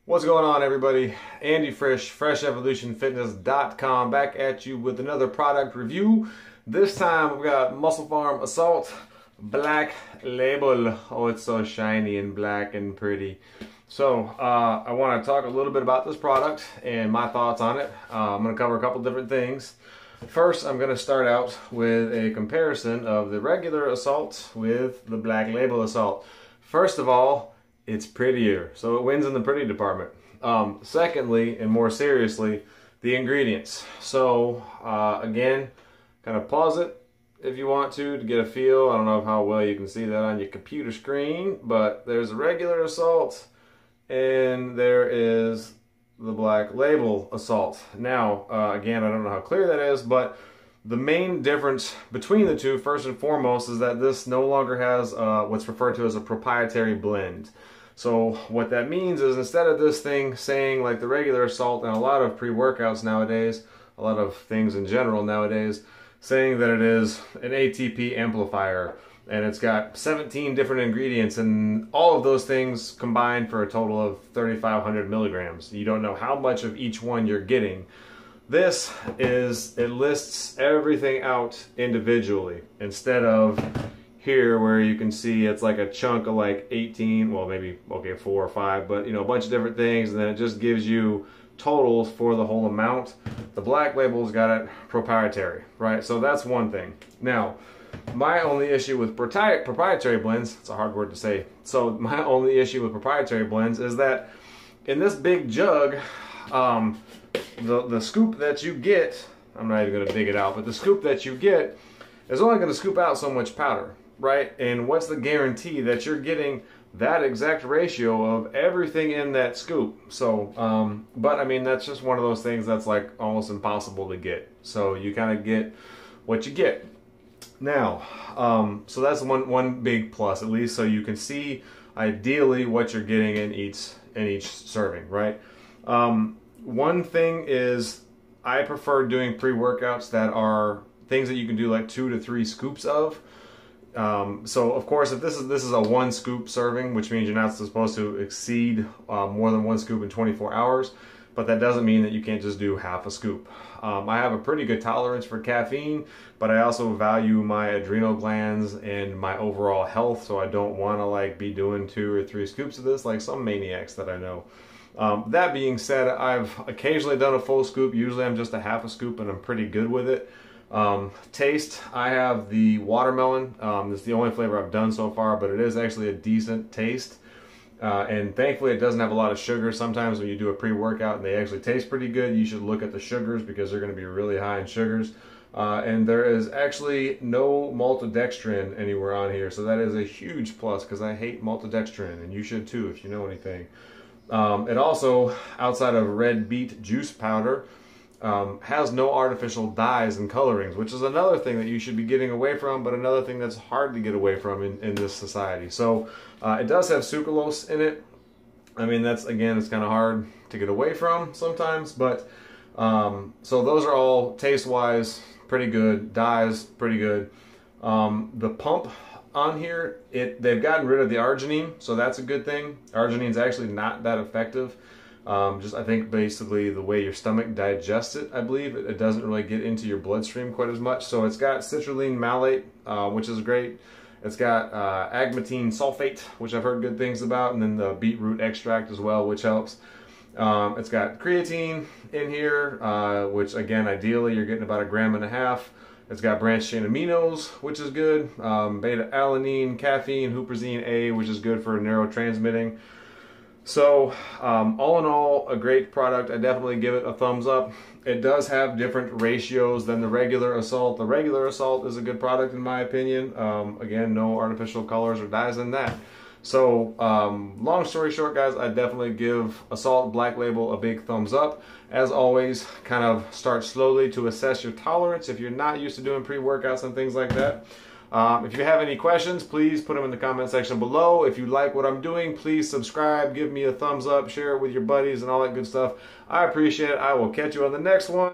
What's going on, everybody? Andy Frisch, FreshEvolutionFitness.com, back at you with another product review. This time we've got MusclePharm Assault Black Label. Oh, it's so shiny and black and pretty. So I want to talk a little bit about this product and my thoughts on it. I'm going to cover a couple different things. First, I'm going to start out with a comparison of the regular Assault with the Black Label Assault. First of all, it's prettier, so it wins in the pretty department. Secondly, and more seriously, the ingredients. So again, kind of pause it if you want to get a feel. I don't know how well you can see that on your computer screen, but there's a regular Assault and there is the Black Label Assault. Now, again, I don't know how clear that is, but the main difference between the two, first and foremost, is that this no longer has what's referred to as a proprietary blend. So what that means is, instead of this thing saying, like the regular Assault and a lot of pre-workouts nowadays, a lot of things in general nowadays, saying that it is an ATP amplifier and it's got 17 different ingredients and all of those things combined for a total of 3,500 milligrams. You don't know how much of each one you're getting. This is, it lists everything out individually instead of here where you can see it's like a chunk of like 18, well maybe, okay, 4 or 5, but you know, a bunch of different things, and then it just gives you totals for the whole amount. The Black Label's got it proprietary, right? So that's one thing. Now, my only issue with proprietary blends, it's a hard word to say, so my only issue with proprietary blends is that in this big jug, the scoop that you get, I'm not even going to dig it out, but the scoop that you get is only going to scoop out so much powder, right? And what's the guarantee that you're getting that exact ratio of everything in that scoop? So, but I mean, that's just one of those things that's like almost impossible to get. So you kind of get what you get. Now, so that's one big plus, at least, so you can see ideally what you're getting in each serving, right? One thing is, I prefer doing pre-workouts that are things that you can do like 2 to 3 scoops of. So of course, if this is a 1 scoop serving, which means you're not supposed to exceed more than 1 scoop in 24 hours, but that doesn't mean that you can't just do half a scoop. I have a pretty good tolerance for caffeine, but I also value my adrenal glands and my overall health, so I don't want to like be doing 2 or 3 scoops of this like some maniacs that I know. That being said, I've occasionally done a full scoop. Usually I'm just a half a scoop and I'm pretty good with it. Taste, I have the watermelon. It's the only flavor I've done so far, but it is actually a decent taste. And thankfully it doesn't have a lot of sugar. Sometimes when you do a pre-workout and they actually taste pretty good, you should look at the sugars because they're going to be really high in sugars. And there is actually no Malted Dextran anywhere on here, so that is a huge plus because I hate Malted Dextran, and you should too if you know anything. It also, outside of red beet juice powder, has no artificial dyes and colorings, which is another thing that you should be getting away from, but another thing that's hard to get away from in this society. So it does have sucralose in it. I mean, that's, again, it's kind of hard to get away from sometimes, but so those are all taste-wise pretty good. Dyes, pretty good. The pump on here, they've gotten rid of the arginine, so that's a good thing. Arginine's actually not that effective. Just, I think, basically the way your stomach digests it, I believe, it doesn't really get into your bloodstream quite as much. So it's got citrulline malate, which is great. It's got agmatine sulfate, which I've heard good things about, and then the beetroot extract as well, which helps. It's got creatine in here, which, again, ideally you're getting about 1.5 grams. It's got branched chain aminos, which is good. Beta-alanine, caffeine, huperzine A, which is good for neurotransmitting. So, all in all, a great product. I definitely give it a thumbs up. It does have different ratios than the regular Assault. The regular Assault is a good product in my opinion. Again, no artificial colors or dyes in that. So, long story short, guys, I definitely give Assault Black Label a big thumbs up. As always, kind of start slowly to assess your tolerance if you're not used to doing pre-workouts and things like that. If you have any questions, please put them in the comment section below. If you like what I'm doing, please subscribe, give me a thumbs up, share it with your buddies and all that good stuff. I appreciate it. I will catch you on the next one.